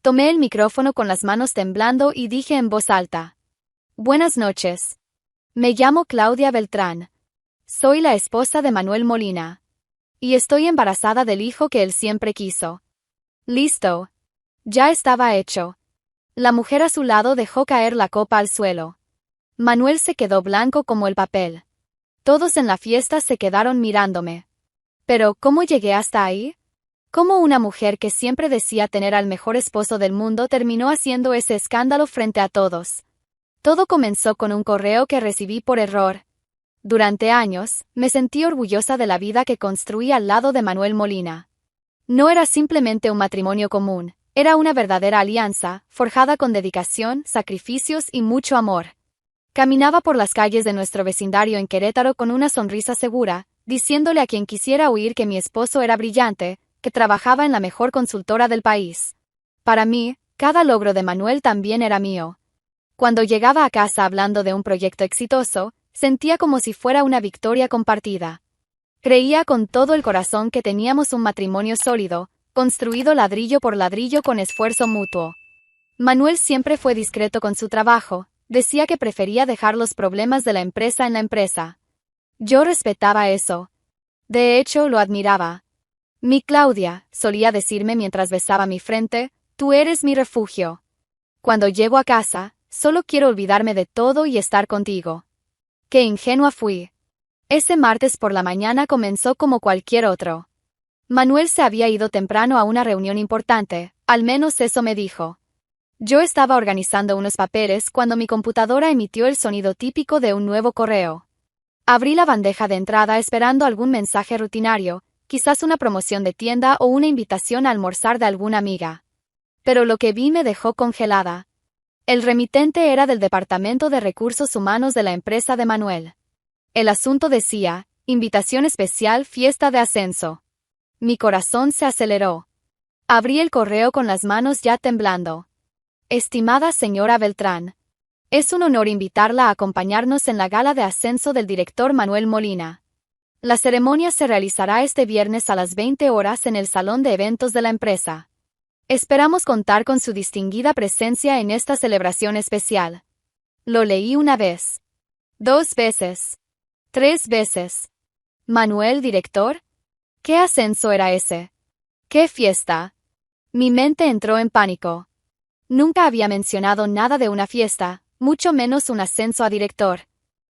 Tomé el micrófono con las manos temblando y dije en voz alta: Buenas noches. Me llamo Claudia Beltrán. Soy la esposa de Manuel Molina. Y estoy embarazada del hijo que él siempre quiso. Listo. Ya estaba hecho. La mujer a su lado dejó caer la copa al suelo. Manuel se quedó blanco como el papel. Todos en la fiesta se quedaron mirándome. Pero, ¿cómo llegué hasta ahí? ¿Cómo una mujer que siempre decía tener al mejor esposo del mundo terminó haciendo ese escándalo frente a todos? Todo comenzó con un correo que recibí por error. Durante años, me sentí orgullosa de la vida que construí al lado de Manuel Molina. No era simplemente un matrimonio común, era una verdadera alianza, forjada con dedicación, sacrificios y mucho amor. Caminaba por las calles de nuestro vecindario en Querétaro con una sonrisa segura, diciéndole a quien quisiera oír que mi esposo era brillante, que trabajaba en la mejor consultora del país. Para mí, cada logro de Manuel también era mío. Cuando llegaba a casa hablando de un proyecto exitoso, sentía como si fuera una victoria compartida. Creía con todo el corazón que teníamos un matrimonio sólido, construido ladrillo por ladrillo con esfuerzo mutuo. Manuel siempre fue discreto con su trabajo, decía que prefería dejar los problemas de la empresa en la empresa. Yo respetaba eso. De hecho, lo admiraba. Mi Claudia, solía decirme mientras besaba mi frente, tú eres mi refugio. Cuando llego a casa, solo quiero olvidarme de todo y estar contigo. Qué ingenua fui. Ese martes por la mañana comenzó como cualquier otro. Manuel se había ido temprano a una reunión importante, al menos eso me dijo. Yo estaba organizando unos papeles cuando mi computadora emitió el sonido típico de un nuevo correo. Abrí la bandeja de entrada esperando algún mensaje rutinario, quizás una promoción de tienda o una invitación a almorzar de alguna amiga. Pero lo que vi me dejó congelada. El remitente era del Departamento de Recursos Humanos de la empresa de Manuel. El asunto decía: invitación especial, fiesta de ascenso. Mi corazón se aceleró. Abrí el correo con las manos ya temblando. Estimada señora Beltrán, es un honor invitarla a acompañarnos en la gala de ascenso del director Manuel Molina. La ceremonia se realizará este viernes a las 20 horas en el salón de eventos de la empresa. Esperamos contar con su distinguida presencia en esta celebración especial. Lo leí una vez. 2 veces. 3 veces. ¿Manuel, director? ¿Qué ascenso era ese? ¿Qué fiesta? Mi mente entró en pánico. Nunca había mencionado nada de una fiesta, mucho menos un ascenso a director.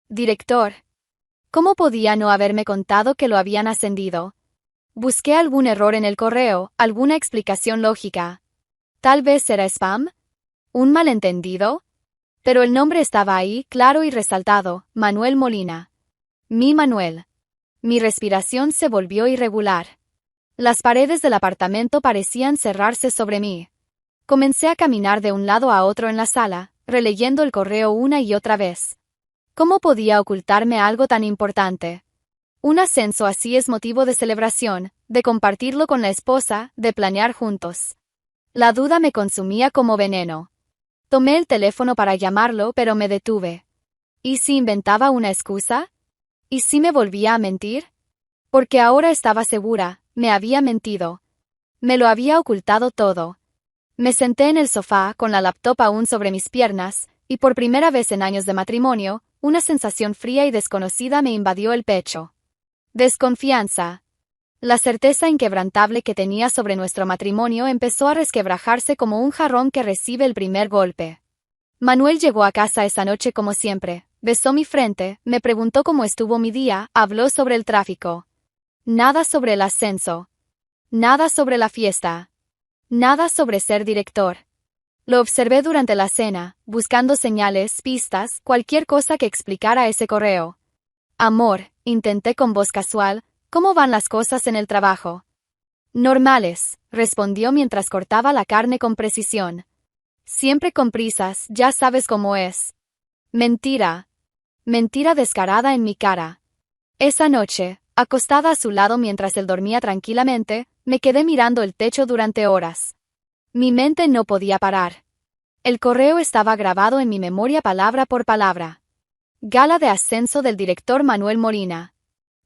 ¿Director? ¿Cómo podía no haberme contado que lo habían ascendido? Busqué algún error en el correo, alguna explicación lógica. ¿Tal vez era spam? ¿Un malentendido? Pero el nombre estaba ahí, claro y resaltado: Manuel Molina. Mi Manuel. Mi respiración se volvió irregular. Las paredes del apartamento parecían cerrarse sobre mí. Comencé a caminar de un lado a otro en la sala, releyendo el correo una y otra vez. ¿Cómo podía ocultarme algo tan importante? Un ascenso así es motivo de celebración, de compartirlo con la esposa, de planear juntos. La duda me consumía como veneno. Tomé el teléfono para llamarlo, pero me detuve. ¿Y si inventaba una excusa? ¿Y si me volvía a mentir? Porque ahora estaba segura, me había mentido. Me lo había ocultado todo. Me senté en el sofá, con la laptop aún sobre mis piernas, y por primera vez en años de matrimonio, una sensación fría y desconocida me invadió el pecho. Desconfianza. La certeza inquebrantable que tenía sobre nuestro matrimonio empezó a resquebrajarse como un jarrón que recibe el primer golpe. Manuel llegó a casa esa noche como siempre, besó mi frente, me preguntó cómo estuvo mi día, habló sobre el tráfico. Nada sobre el ascenso. Nada sobre la fiesta. Nada sobre ser director. Lo observé durante la cena, buscando señales, pistas, cualquier cosa que explicara ese correo. Amor, intenté con voz casual, ¿cómo van las cosas en el trabajo? Normales, respondió mientras cortaba la carne con precisión. Siempre con prisas, ya sabes cómo es. Mentira. Mentira descarada en mi cara. Esa noche, acostada a su lado mientras él dormía tranquilamente, me quedé mirando el techo durante horas. Mi mente no podía parar. El correo estaba grabado en mi memoria palabra por palabra. Gala de ascenso del director Manuel Molina.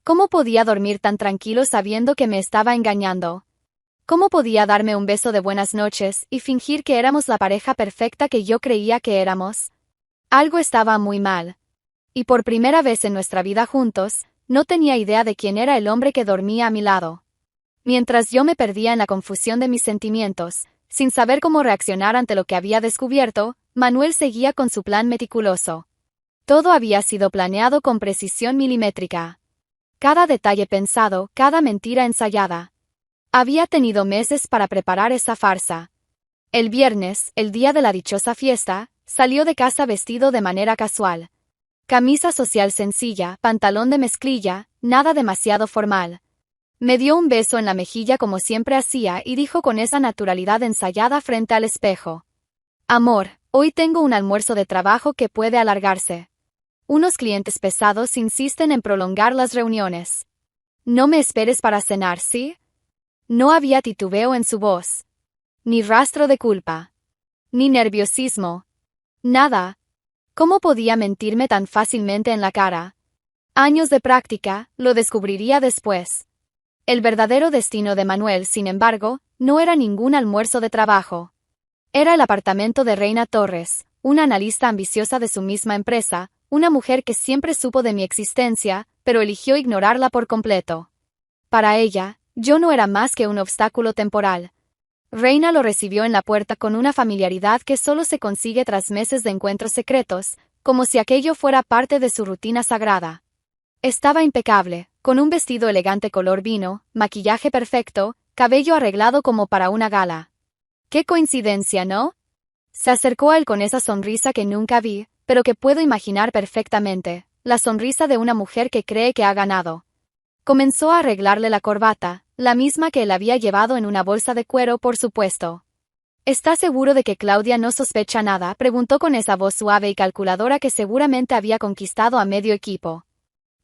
¿Cómo podía dormir tan tranquilo sabiendo que me estaba engañando? ¿Cómo podía darme un beso de buenas noches y fingir que éramos la pareja perfecta que yo creía que éramos? Algo estaba muy mal. Y por primera vez en nuestra vida juntos, no tenía idea de quién era el hombre que dormía a mi lado. Mientras yo me perdía en la confusión de mis sentimientos, sin saber cómo reaccionar ante lo que había descubierto, Manuel seguía con su plan meticuloso. Todo había sido planeado con precisión milimétrica. Cada detalle pensado, cada mentira ensayada. Había tenido meses para preparar esa farsa. El viernes, el día de la dichosa fiesta, salió de casa vestido de manera casual. Camisa social sencilla, pantalón de mezclilla, nada demasiado formal. Me dio un beso en la mejilla como siempre hacía y dijo con esa naturalidad ensayada frente al espejo: Amor, hoy tengo un almuerzo de trabajo que puede alargarse. Unos clientes pesados insisten en prolongar las reuniones. No me esperes para cenar, ¿sí? No había titubeo en su voz. Ni rastro de culpa. Ni nerviosismo. Nada. ¿Cómo podía mentirme tan fácilmente en la cara? Años de práctica, lo descubriría después. El verdadero destino de Manuel, sin embargo, no era ningún almuerzo de trabajo. Era el apartamento de Reina Torres, una analista ambiciosa de su misma empresa, una mujer que siempre supo de mi existencia, pero eligió ignorarla por completo. Para ella, yo no era más que un obstáculo temporal. Reina lo recibió en la puerta con una familiaridad que solo se consigue tras meses de encuentros secretos, como si aquello fuera parte de su rutina sagrada. Estaba impecable, con un vestido elegante color vino, maquillaje perfecto, cabello arreglado como para una gala. ¡Qué coincidencia!, ¿no? Se acercó a él con esa sonrisa que nunca vi, pero que puedo imaginar perfectamente, la sonrisa de una mujer que cree que ha ganado. Comenzó a arreglarle la corbata, la misma que él había llevado en una bolsa de cuero, por supuesto. ¿Está seguro de que Claudia no sospecha nada?, preguntó con esa voz suave y calculadora que seguramente había conquistado a medio equipo.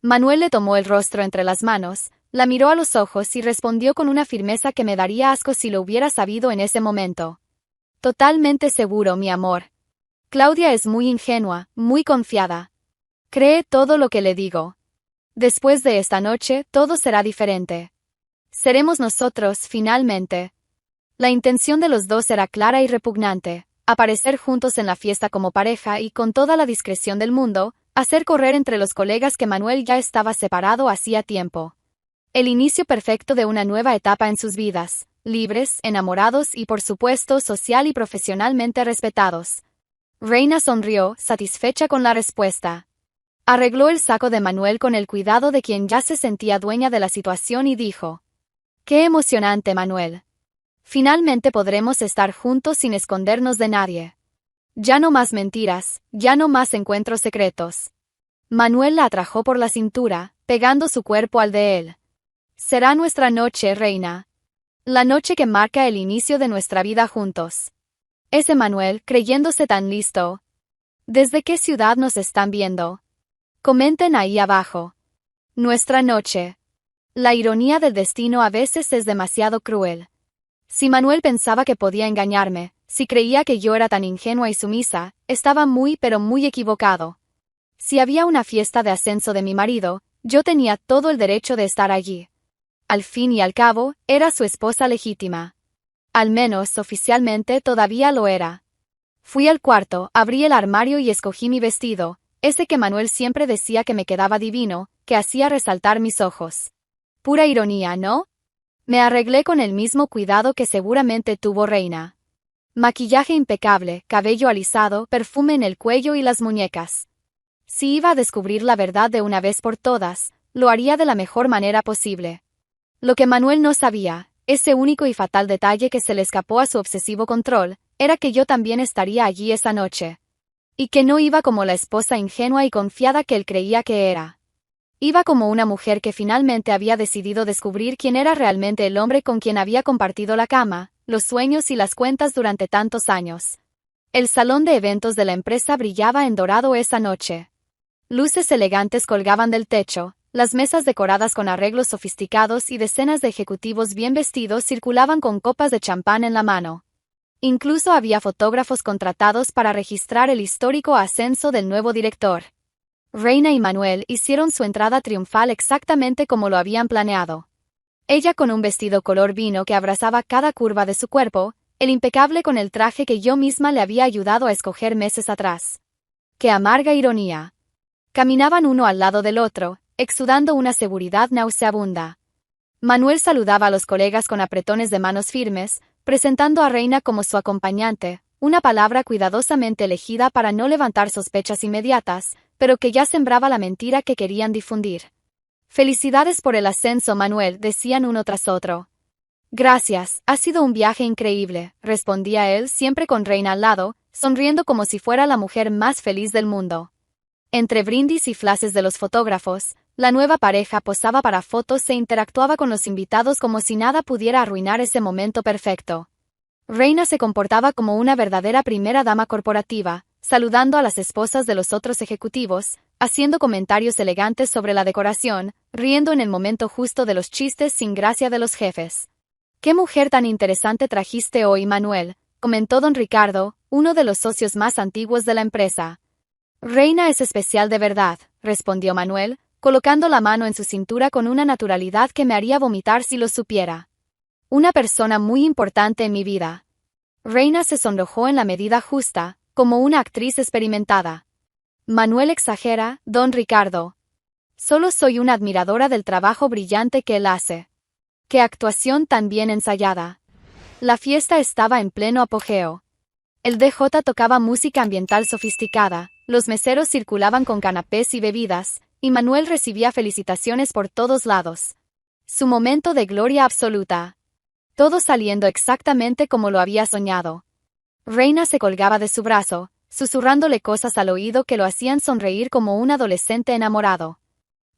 Manuel le tomó el rostro entre las manos, la miró a los ojos y respondió con una firmeza que me daría asco si lo hubiera sabido en ese momento. Totalmente seguro, mi amor. Claudia es muy ingenua, muy confiada. Cree todo lo que le digo. Después de esta noche, todo será diferente. Seremos nosotros, finalmente. La intención de los dos era clara y repugnante: aparecer juntos en la fiesta como pareja y, con toda la discreción del mundo, hacer correr entre los colegas que Manuel ya estaba separado hacía tiempo. El inicio perfecto de una nueva etapa en sus vidas, libres, enamorados y, por supuesto, social y profesionalmente respetados. Reina sonrió, satisfecha con la respuesta. Arregló el saco de Manuel con el cuidado de quien ya se sentía dueña de la situación y dijo: «Qué emocionante, Manuel. Finalmente podremos estar juntos sin escondernos de nadie. Ya no más mentiras, ya no más encuentros secretos». Manuel la atrajo por la cintura, pegando su cuerpo al de él. «Será nuestra noche, reina. La noche que marca el inicio de nuestra vida juntos». Ese Manuel, creyéndose tan listo. ¿Desde qué ciudad nos están viendo? Comenten ahí abajo. Nuestra noche. La ironía del destino a veces es demasiado cruel. Si Manuel pensaba que podía engañarme, si creía que yo era tan ingenua y sumisa, estaba muy pero muy equivocado. Si había una fiesta de ascenso de mi marido, yo tenía todo el derecho de estar allí. Al fin y al cabo, era su esposa legítima. Al menos oficialmente todavía lo era. Fui al cuarto, abrí el armario y escogí mi vestido, ese que Manuel siempre decía que me quedaba divino, que hacía resaltar mis ojos. Pura ironía, ¿no? Me arreglé con el mismo cuidado que seguramente tuvo Reina. Maquillaje impecable, cabello alisado, perfume en el cuello y las muñecas. Si iba a descubrir la verdad de una vez por todas, lo haría de la mejor manera posible. Lo que Manuel no sabía, ese único y fatal detalle que se le escapó a su obsesivo control, era que yo también estaría allí esa noche. Y que no iba como la esposa ingenua y confiada que él creía que era. Iba como una mujer que finalmente había decidido descubrir quién era realmente el hombre con quien había compartido la cama, los sueños y las cuentas durante tantos años. El salón de eventos de la empresa brillaba en dorado esa noche. Luces elegantes colgaban del techo, las mesas decoradas con arreglos sofisticados y decenas de ejecutivos bien vestidos circulaban con copas de champán en la mano. Incluso había fotógrafos contratados para registrar el histórico ascenso del nuevo director. Reina y Manuel hicieron su entrada triunfal exactamente como lo habían planeado. Ella con un vestido color vino que abrazaba cada curva de su cuerpo, el impecable con el traje que yo misma le había ayudado a escoger meses atrás. ¡Qué amarga ironía! Caminaban uno al lado del otro, exudando una seguridad nauseabunda. Manuel saludaba a los colegas con apretones de manos firmes, presentando a Reina como su acompañante, una palabra cuidadosamente elegida para no levantar sospechas inmediatas, pero que ya sembraba la mentira que querían difundir. «Felicidades por el ascenso, Manuel», decían uno tras otro. «Gracias, ha sido un viaje increíble», respondía él siempre con Reina al lado, sonriendo como si fuera la mujer más feliz del mundo. Entre brindis y flashes de los fotógrafos, la nueva pareja posaba para fotos e interactuaba con los invitados como si nada pudiera arruinar ese momento perfecto. Reina se comportaba como una verdadera primera dama corporativa, saludando a las esposas de los otros ejecutivos, haciendo comentarios elegantes sobre la decoración, riendo en el momento justo de los chistes sin gracia de los jefes. «¿Qué mujer tan interesante trajiste hoy, Manuel?», comentó don Ricardo, uno de los socios más antiguos de la empresa. «Reina es especial de verdad», respondió Manuel, colocando la mano en su cintura con una naturalidad que me haría vomitar si lo supiera. «Una persona muy importante en mi vida». Reina se sonrojó en la medida justa, como una actriz experimentada. «Manuel exagera, don Ricardo. Solo soy una admiradora del trabajo brillante que él hace». «Qué actuación tan bien ensayada». La fiesta estaba en pleno apogeo. El DJ tocaba música ambiental sofisticada, los meseros circulaban con canapés y bebidas, y Manuel recibía felicitaciones por todos lados. Su momento de gloria absoluta. Todo saliendo exactamente como lo había soñado. Reina se colgaba de su brazo, susurrándole cosas al oído que lo hacían sonreír como un adolescente enamorado.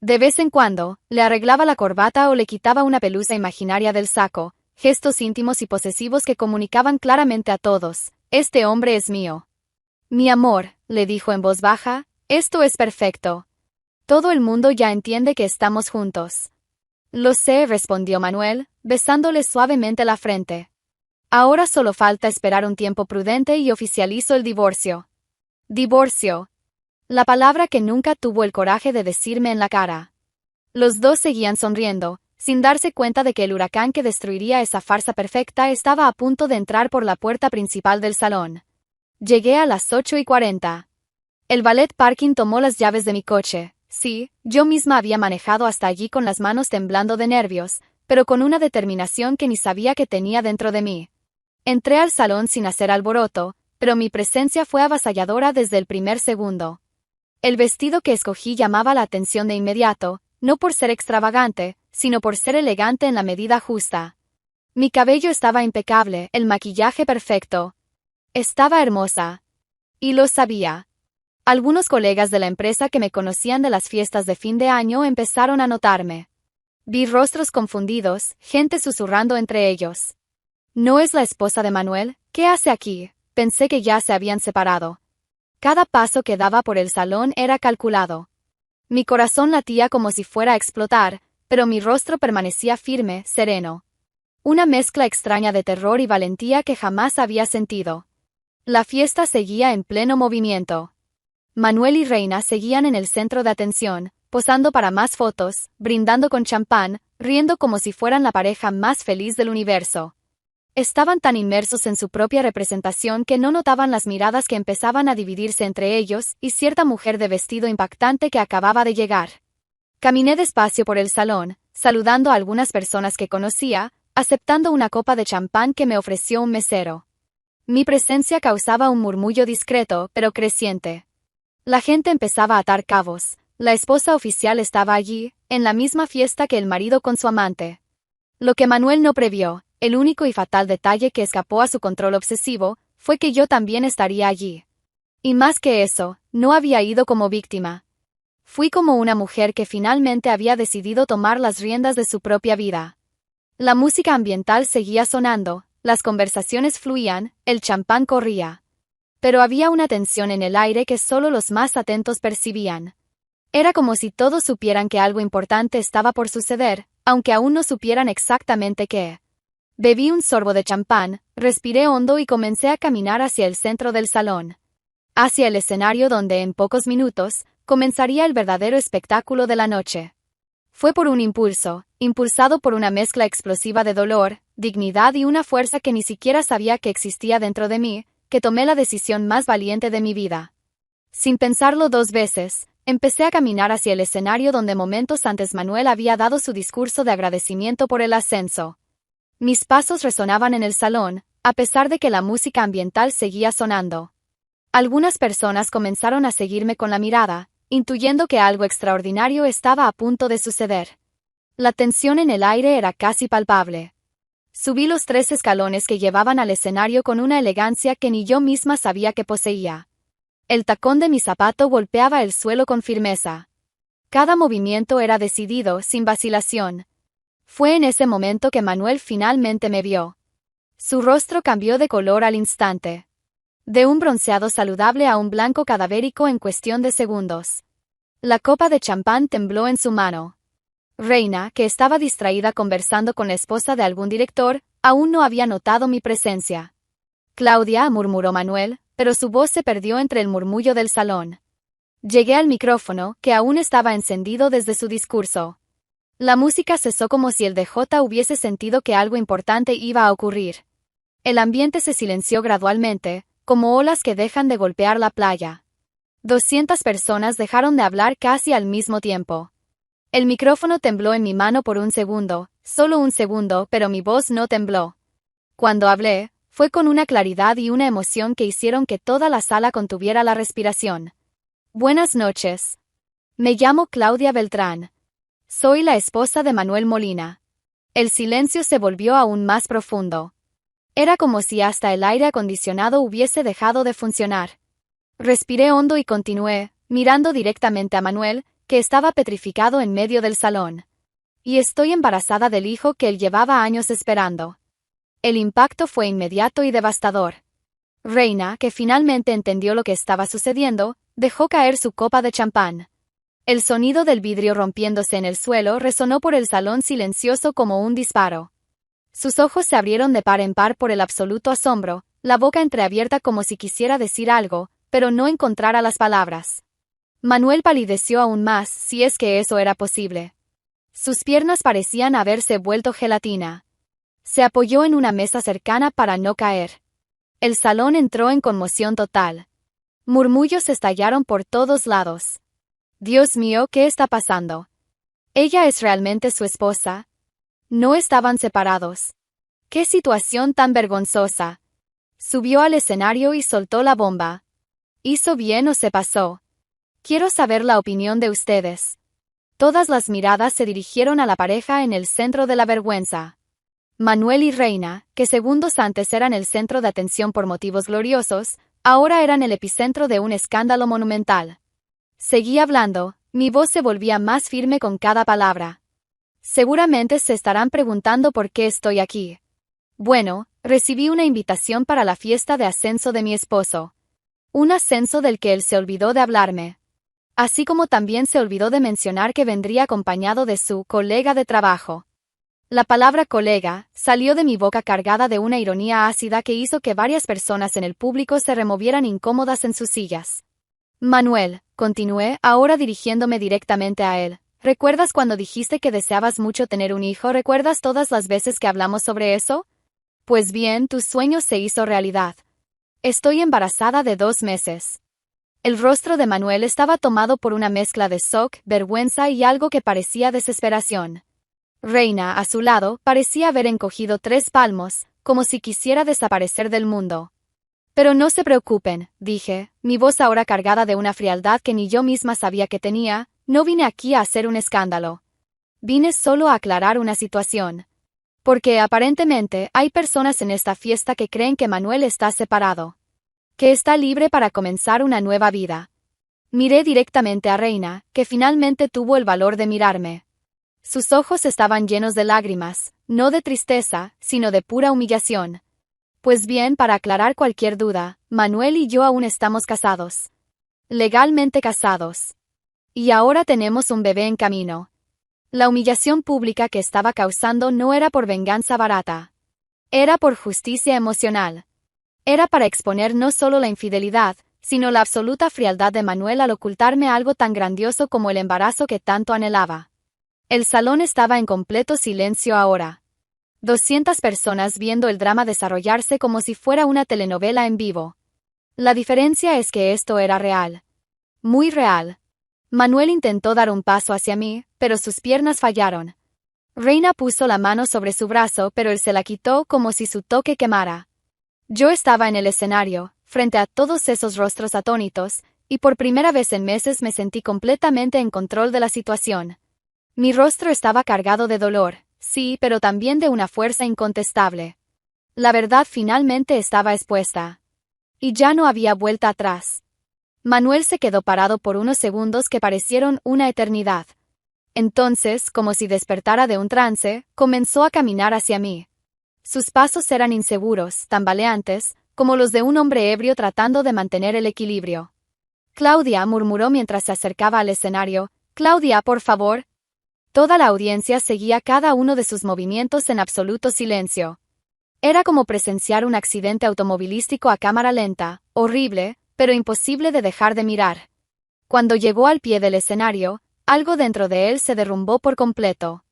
De vez en cuando, le arreglaba la corbata o le quitaba una pelusa imaginaria del saco, gestos íntimos y posesivos que comunicaban claramente a todos: «Este hombre es mío». «Mi amor», le dijo en voz baja, «esto es perfecto. Todo el mundo ya entiende que estamos juntos». «Lo sé», respondió Manuel, besándole suavemente la frente. «Ahora solo falta esperar un tiempo prudente y oficializo el divorcio». «Divorcio». La palabra que nunca tuvo el coraje de decirme en la cara. Los dos seguían sonriendo, sin darse cuenta de que el huracán que destruiría esa farsa perfecta estaba a punto de entrar por la puerta principal del salón. Llegué a las 8:40. El valet parking tomó las llaves de mi coche. Sí, yo misma había manejado hasta allí con las manos temblando de nervios, pero con una determinación que ni sabía que tenía dentro de mí. Entré al salón sin hacer alboroto, pero mi presencia fue avasalladora desde el primer segundo. El vestido que escogí llamaba la atención de inmediato, no por ser extravagante, sino por ser elegante en la medida justa. Mi cabello estaba impecable, el maquillaje perfecto. Estaba hermosa. Y lo sabía. Algunos colegas de la empresa que me conocían de las fiestas de fin de año empezaron a notarme. Vi rostros confundidos, gente susurrando entre ellos. «¿No es la esposa de Manuel? ¿Qué hace aquí?». Pensé que ya se habían separado. Cada paso que daba por el salón era calculado. Mi corazón latía como si fuera a explotar, pero mi rostro permanecía firme, sereno. Una mezcla extraña de terror y valentía que jamás había sentido. La fiesta seguía en pleno movimiento. Manuel y Reina seguían en el centro de atención, posando para más fotos, brindando con champán, riendo como si fueran la pareja más feliz del universo. Estaban tan inmersos en su propia representación que no notaban las miradas que empezaban a dividirse entre ellos y cierta mujer de vestido impactante que acababa de llegar. Caminé despacio por el salón, saludando a algunas personas que conocía, aceptando una copa de champán que me ofreció un mesero. Mi presencia causaba un murmullo discreto, pero creciente. La gente empezaba a atar cabos. La esposa oficial estaba allí, en la misma fiesta que el marido con su amante. Lo que Manuel no previó, el único y fatal detalle que escapó a su control obsesivo, fue que yo también estaría allí. Y más que eso, no había ido como víctima. Fui como una mujer que finalmente había decidido tomar las riendas de su propia vida. La música ambiental seguía sonando, las conversaciones fluían, el champán corría. Pero había una tensión en el aire que solo los más atentos percibían. Era como si todos supieran que algo importante estaba por suceder, aunque aún no supieran exactamente qué. Bebí un sorbo de champán, respiré hondo y comencé a caminar hacia el centro del salón. Hacia el escenario donde en pocos minutos comenzaría el verdadero espectáculo de la noche. Fue por un impulso, impulsado por una mezcla explosiva de dolor, dignidad y una fuerza que ni siquiera sabía que existía dentro de mí, que tomé la decisión más valiente de mi vida. Sin pensarlo dos veces, empecé a caminar hacia el escenario donde momentos antes Manuel había dado su discurso de agradecimiento por el ascenso. Mis pasos resonaban en el salón, a pesar de que la música ambiental seguía sonando. Algunas personas comenzaron a seguirme con la mirada, intuyendo que algo extraordinario estaba a punto de suceder. La tensión en el aire era casi palpable. Subí los 3 escalones que llevaban al escenario con una elegancia que ni yo misma sabía que poseía. El tacón de mi zapato golpeaba el suelo con firmeza. Cada movimiento era decidido, sin vacilación. Fue en ese momento que Manuel finalmente me vio. Su rostro cambió de color al instante. De un bronceado saludable a un blanco cadavérico en cuestión de segundos. La copa de champán tembló en su mano. Reina, que estaba distraída conversando con la esposa de algún director, aún no había notado mi presencia. Claudia, murmuró Manuel, pero su voz se perdió entre el murmullo del salón. Llegué al micrófono, que aún estaba encendido desde su discurso. La música cesó como si el DJ hubiese sentido que algo importante iba a ocurrir. El ambiente se silenció gradualmente, como olas que dejan de golpear la playa. 200 personas dejaron de hablar casi al mismo tiempo. El micrófono tembló en mi mano por un segundo, solo un segundo, pero mi voz no tembló. Cuando hablé, fue con una claridad y una emoción que hicieron que toda la sala contuviera la respiración. Buenas noches. Me llamo Claudia Beltrán. Soy la esposa de Manuel Molina. El silencio se volvió aún más profundo. Era como si hasta el aire acondicionado hubiese dejado de funcionar. Respiré hondo y continué, mirando directamente a Manuel, que estaba petrificado en medio del salón. Y estoy embarazada del hijo que él llevaba años esperando. El impacto fue inmediato y devastador. Reina, que finalmente entendió lo que estaba sucediendo, dejó caer su copa de champán. El sonido del vidrio rompiéndose en el suelo resonó por el salón silencioso como un disparo. Sus ojos se abrieron de par en par por el absoluto asombro, la boca entreabierta como si quisiera decir algo, pero no encontrara las palabras. Manuel palideció aún más, si es que eso era posible. Sus piernas parecían haberse vuelto gelatina. Se apoyó en una mesa cercana para no caer. El salón entró en conmoción total. Murmullos estallaron por todos lados. Dios mío, ¿qué está pasando? ¿Ella es realmente su esposa? No estaban separados. ¡Qué situación tan vergonzosa! Subió al escenario y soltó la bomba. ¿Hizo bien o se pasó? Quiero saber la opinión de ustedes. Todas las miradas se dirigieron a la pareja en el centro de la vergüenza. Manuel y Reina, que segundos antes eran el centro de atención por motivos gloriosos, ahora eran el epicentro de un escándalo monumental. Seguí hablando, mi voz se volvía más firme con cada palabra. Seguramente se estarán preguntando por qué estoy aquí. Bueno, recibí una invitación para la fiesta de ascenso de mi esposo. Un ascenso del que él se olvidó de hablarme. Así como también se olvidó de mencionar que vendría acompañado de su colega de trabajo. La palabra colega salió de mi boca cargada de una ironía ácida que hizo que varias personas en el público se removieran incómodas en sus sillas. Manuel, continué, ahora dirigiéndome directamente a él. ¿Recuerdas cuando dijiste que deseabas mucho tener un hijo? ¿Recuerdas todas las veces que hablamos sobre eso? Pues bien, tu sueño se hizo realidad. Estoy embarazada de 2 meses. El rostro de Manuel estaba tomado por una mezcla de shock, vergüenza y algo que parecía desesperación. Reina, a su lado, parecía haber encogido 3 palmos, como si quisiera desaparecer del mundo. Pero no se preocupen, dije, mi voz ahora cargada de una frialdad que ni yo misma sabía que tenía. No vine aquí a hacer un escándalo. Vine solo a aclarar una situación. Porque aparentemente hay personas en esta fiesta que creen que Manuel está separado. Que está libre para comenzar una nueva vida. Miré directamente a Reina, que finalmente tuvo el valor de mirarme. Sus ojos estaban llenos de lágrimas, no de tristeza, sino de pura humillación. Pues bien, para aclarar cualquier duda, Manuel y yo aún estamos casados. Legalmente casados. Y ahora tenemos un bebé en camino. La humillación pública que estaba causando no era por venganza barata. Era por justicia emocional. Era para exponer no solo la infidelidad, sino la absoluta frialdad de Manuel al ocultarme algo tan grandioso como el embarazo que tanto anhelaba. El salón estaba en completo silencio ahora. 200 personas viendo el drama desarrollarse como si fuera una telenovela en vivo. La diferencia es que esto era real. Muy real. Manuel intentó dar un paso hacia mí, pero sus piernas fallaron. Reina puso la mano sobre su brazo, pero él se la quitó como si su toque quemara. Yo estaba en el escenario, frente a todos esos rostros atónitos, y por primera vez en meses me sentí completamente en control de la situación. Mi rostro estaba cargado de dolor, sí, pero también de una fuerza incontestable. La verdad finalmente estaba expuesta. Y ya no había vuelta atrás. Manuel se quedó parado por unos segundos que parecieron una eternidad. Entonces, como si despertara de un trance, comenzó a caminar hacia mí. Sus pasos eran inseguros, tambaleantes, como los de un hombre ebrio tratando de mantener el equilibrio. Claudia, murmuró mientras se acercaba al escenario. Claudia, por favor. Toda la audiencia seguía cada uno de sus movimientos en absoluto silencio. Era como presenciar un accidente automovilístico a cámara lenta, horrible, pero imposible de dejar de mirar. Cuando llegó al pie del escenario, algo dentro de él se derrumbó por completo.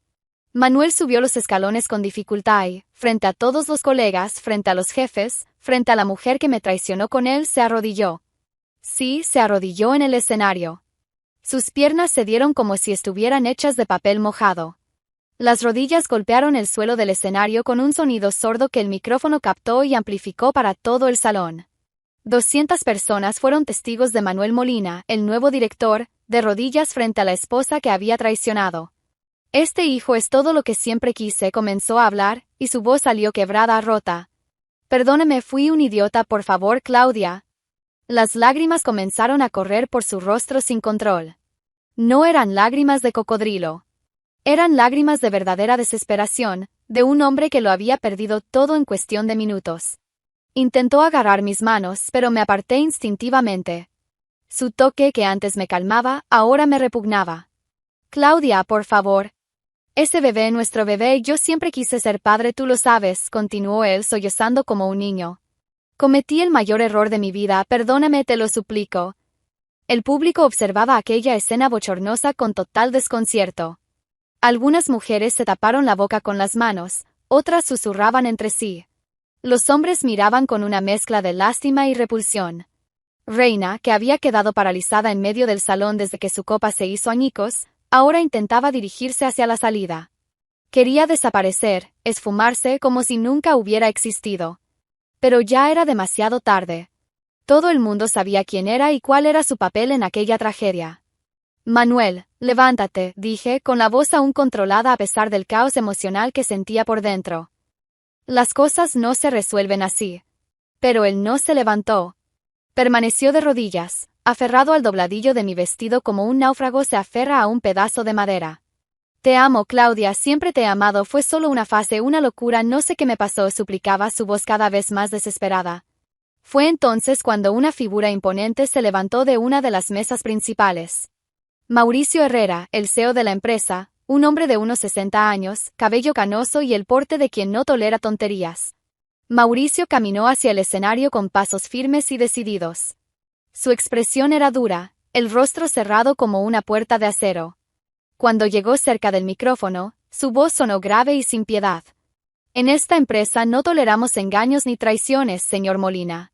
Manuel subió los escalones con dificultad y, frente a todos los colegas, frente a los jefes, frente a la mujer que me traicionó con él, se arrodilló. Sí, se arrodilló en el escenario. Sus piernas se dieron como si estuvieran hechas de papel mojado. Las rodillas golpearon el suelo del escenario con un sonido sordo que el micrófono captó y amplificó para todo el salón. 200 personas fueron testigos de Manuel Molina, el nuevo director, de rodillas frente a la esposa que había traicionado. Este hijo es todo lo que siempre quise, comenzó a hablar, y su voz salió quebrada, rota. Perdóname, fui un idiota, por favor, Claudia. Las lágrimas comenzaron a correr por su rostro sin control. No eran lágrimas de cocodrilo. Eran lágrimas de verdadera desesperación, de un hombre que lo había perdido todo en cuestión de minutos. Intentó agarrar mis manos, pero me aparté instintivamente. Su toque, que antes me calmaba, ahora me repugnaba. Claudia, por favor. Ese bebé, nuestro bebé, yo siempre quise ser padre, tú lo sabes, continuó él sollozando como un niño. Cometí el mayor error de mi vida, perdóname, te lo suplico. El público observaba aquella escena bochornosa con total desconcierto. Algunas mujeres se taparon la boca con las manos, otras susurraban entre sí. Los hombres miraban con una mezcla de lástima y repulsión. Reina, que había quedado paralizada en medio del salón desde que su copa se hizo añicos, ahora intentaba dirigirse hacia la salida. Quería desaparecer, esfumarse como si nunca hubiera existido. Pero ya era demasiado tarde. Todo el mundo sabía quién era y cuál era su papel en aquella tragedia. Manuel, levántate, dije, con la voz aún controlada a pesar del caos emocional que sentía por dentro. Las cosas no se resuelven así. Pero él no se levantó. Permaneció de rodillas, aferrado al dobladillo de mi vestido como un náufrago se aferra a un pedazo de madera. Te amo, Claudia, siempre te he amado, fue solo una fase, una locura, no sé qué me pasó, suplicaba su voz cada vez más desesperada. Fue entonces cuando una figura imponente se levantó de una de las mesas principales. Mauricio Herrera, el CEO de la empresa, un hombre de unos 60 años, cabello canoso y el porte de quien no tolera tonterías. Mauricio caminó hacia el escenario con pasos firmes y decididos. Su expresión era dura, el rostro cerrado como una puerta de acero. Cuando llegó cerca del micrófono, su voz sonó grave y sin piedad. En esta empresa no toleramos engaños ni traiciones, señor Molina.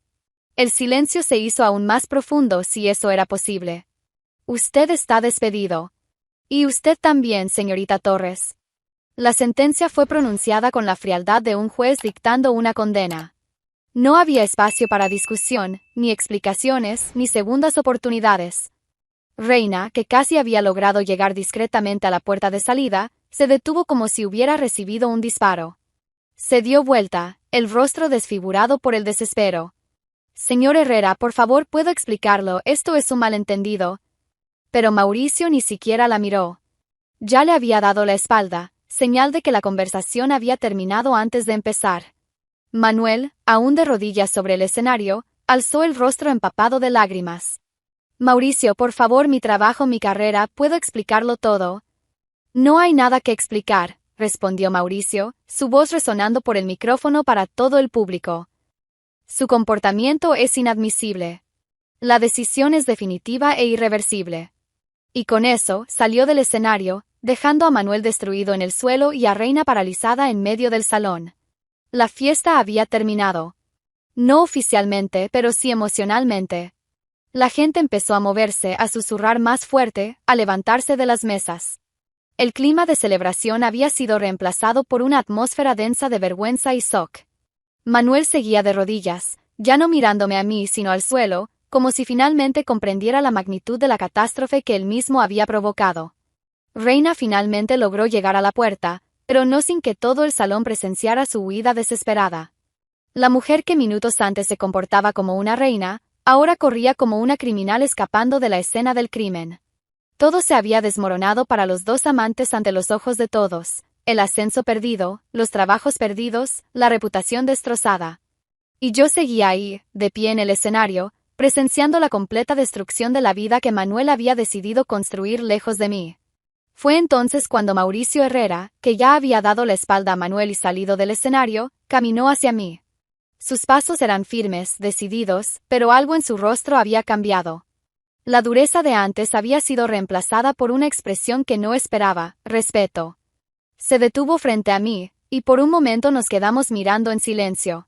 El silencio se hizo aún más profundo si eso era posible. Usted está despedido. Y usted también, señorita Torres. La sentencia fue pronunciada con la frialdad de un juez dictando una condena. No había espacio para discusión, ni explicaciones, ni segundas oportunidades. Reina, que casi había logrado llegar discretamente a la puerta de salida, se detuvo como si hubiera recibido un disparo. Se dio vuelta, el rostro desfigurado por el desespero. Señor Herrera, por favor, puedo explicarlo, esto es un malentendido. Pero Mauricio ni siquiera la miró. Ya le había dado la espalda, señal de que la conversación había terminado antes de empezar. Manuel, aún de rodillas sobre el escenario, alzó el rostro empapado de lágrimas. Mauricio, por favor, mi trabajo, mi carrera, puedo explicarlo todo. No hay nada que explicar, respondió Mauricio, su voz resonando por el micrófono para todo el público. Su comportamiento es inadmisible. La decisión es definitiva e irreversible. Y con eso, salió del escenario, dejando a Manuel destruido en el suelo y a Reina paralizada en medio del salón. La fiesta había terminado. No oficialmente, pero sí emocionalmente. La gente empezó a moverse, a susurrar más fuerte, a levantarse de las mesas. El clima de celebración había sido reemplazado por una atmósfera densa de vergüenza y shock. Manuel seguía de rodillas, ya no mirándome a mí sino al suelo, como si finalmente comprendiera la magnitud de la catástrofe que él mismo había provocado. Reina finalmente logró llegar a la puerta, pero no sin que todo el salón presenciara su huida desesperada. La mujer que minutos antes se comportaba como una reina, ahora corría como una criminal escapando de la escena del crimen. Todo se había desmoronado para los dos amantes ante los ojos de todos, el ascenso perdido, los trabajos perdidos, la reputación destrozada. Y yo seguía ahí, de pie en el escenario, presenciando la completa destrucción de la vida que Manuel había decidido construir lejos de mí. Fue entonces cuando Mauricio Herrera, que ya había dado la espalda a Manuel y salido del escenario, caminó hacia mí. Sus pasos eran firmes, decididos, pero algo en su rostro había cambiado. La dureza de antes había sido reemplazada por una expresión que no esperaba, respeto. Se detuvo frente a mí, y por un momento nos quedamos mirando en silencio.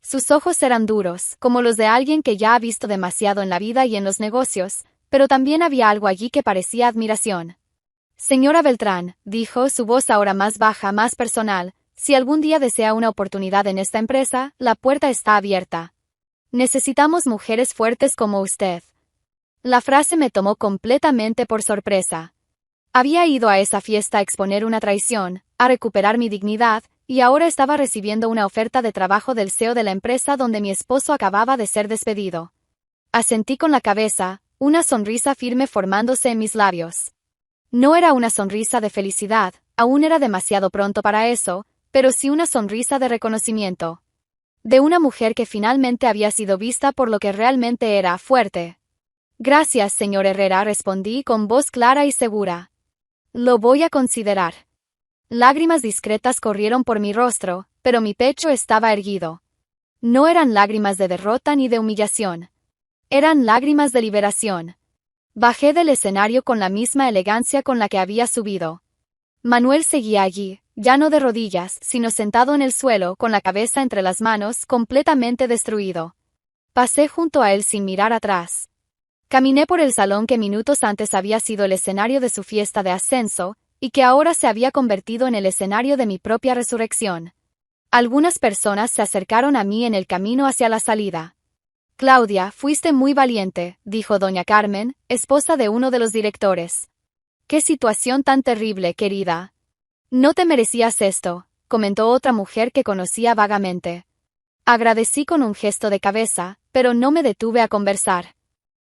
Sus ojos eran duros, como los de alguien que ya ha visto demasiado en la vida y en los negocios, pero también había algo allí que parecía admiración. Señora Beltrán, dijo, su voz ahora más baja, más personal, si algún día desea una oportunidad en esta empresa, la puerta está abierta. Necesitamos mujeres fuertes como usted. La frase me tomó completamente por sorpresa. Había ido a esa fiesta a exponer una traición, a recuperar mi dignidad, y ahora estaba recibiendo una oferta de trabajo del CEO de la empresa donde mi esposo acababa de ser despedido. Asentí con la cabeza, una sonrisa firme formándose en mis labios. No era una sonrisa de felicidad, aún era demasiado pronto para eso, pero sí una sonrisa de reconocimiento. De una mujer que finalmente había sido vista por lo que realmente era, fuerte. Gracias, señor Herrera, respondí con voz clara y segura. Lo voy a considerar. Lágrimas discretas corrieron por mi rostro, pero mi pecho estaba erguido. No eran lágrimas de derrota ni de humillación. Eran lágrimas de liberación. Bajé del escenario con la misma elegancia con la que había subido. Manuel seguía allí, ya no de rodillas, sino sentado en el suelo, con la cabeza entre las manos, completamente destruido. Pasé junto a él sin mirar atrás. Caminé por el salón que minutos antes había sido el escenario de su fiesta de ascenso, y que ahora se había convertido en el escenario de mi propia resurrección. Algunas personas se acercaron a mí en el camino hacia la salida. Claudia, fuiste muy valiente, dijo doña Carmen, esposa de uno de los directores. ¡Qué situación tan terrible, querida! No te merecías esto, comentó otra mujer que conocía vagamente. Agradecí con un gesto de cabeza, pero no me detuve a conversar.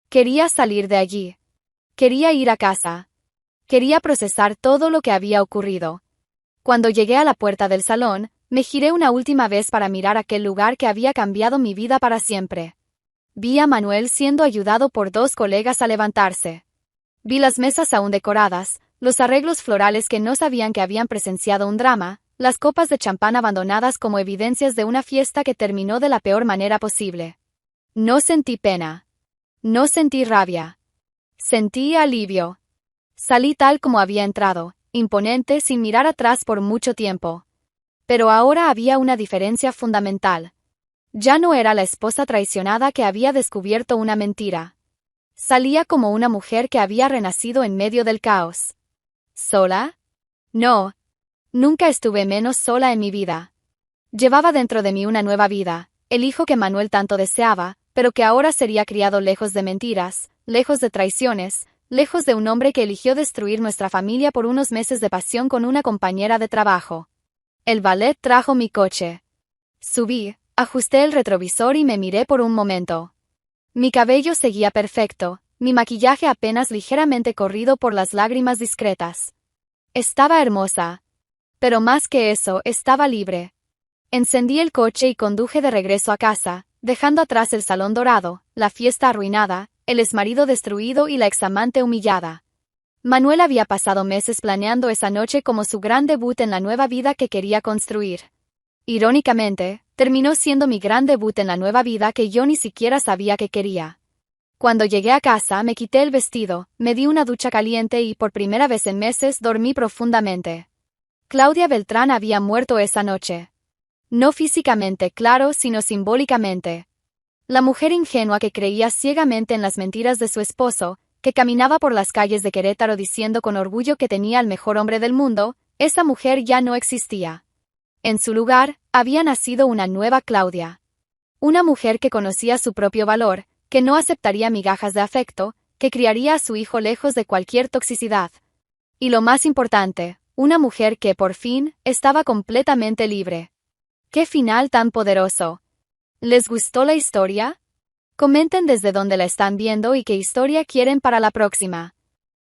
Quería salir de allí. Quería ir a casa. Quería procesar todo lo que había ocurrido. Cuando llegué a la puerta del salón, me giré una última vez para mirar aquel lugar que había cambiado mi vida para siempre. Vi a Manuel siendo ayudado por dos colegas a levantarse. Vi las mesas aún decoradas, los arreglos florales que no sabían que habían presenciado un drama, las copas de champán abandonadas como evidencias de una fiesta que terminó de la peor manera posible. No sentí pena. No sentí rabia. Sentí alivio. Salí tal como había entrado, imponente sin mirar atrás por mucho tiempo. Pero ahora había una diferencia fundamental. Ya no era la esposa traicionada que había descubierto una mentira. Salía como una mujer que había renacido en medio del caos. ¿Sola? No. Nunca estuve menos sola en mi vida. Llevaba dentro de mí una nueva vida, el hijo que Manuel tanto deseaba, pero que ahora sería criado lejos de mentiras, lejos de traiciones, lejos de un hombre que eligió destruir nuestra familia por unos meses de pasión con una compañera de trabajo. El valet trajo mi coche. Subí, ajusté el retrovisor y me miré por un momento. Mi cabello seguía perfecto, mi maquillaje apenas ligeramente corrido por las lágrimas discretas. Estaba hermosa. Pero más que eso, estaba libre. Encendí el coche y conduje de regreso a casa, dejando atrás el salón dorado, la fiesta arruinada, el exmarido destruido y la examante humillada. Manuel había pasado meses planeando esa noche como su gran debut en la nueva vida que quería construir. Irónicamente, terminó siendo mi gran debut en la nueva vida que yo ni siquiera sabía que quería. Cuando llegué a casa me quité el vestido, me di una ducha caliente y por primera vez en meses dormí profundamente. Claudia Beltrán había muerto esa noche. No físicamente, claro, sino simbólicamente. La mujer ingenua que creía ciegamente en las mentiras de su esposo, que caminaba por las calles de Querétaro diciendo con orgullo que tenía al mejor hombre del mundo, esa mujer ya no existía. En su lugar, había nacido una nueva Claudia. Una mujer que conocía su propio valor, que no aceptaría migajas de afecto, que criaría a su hijo lejos de cualquier toxicidad. Y lo más importante, una mujer que, por fin, estaba completamente libre. ¡Qué final tan poderoso! ¿Les gustó la historia? Comenten desde dónde la están viendo y qué historia quieren para la próxima.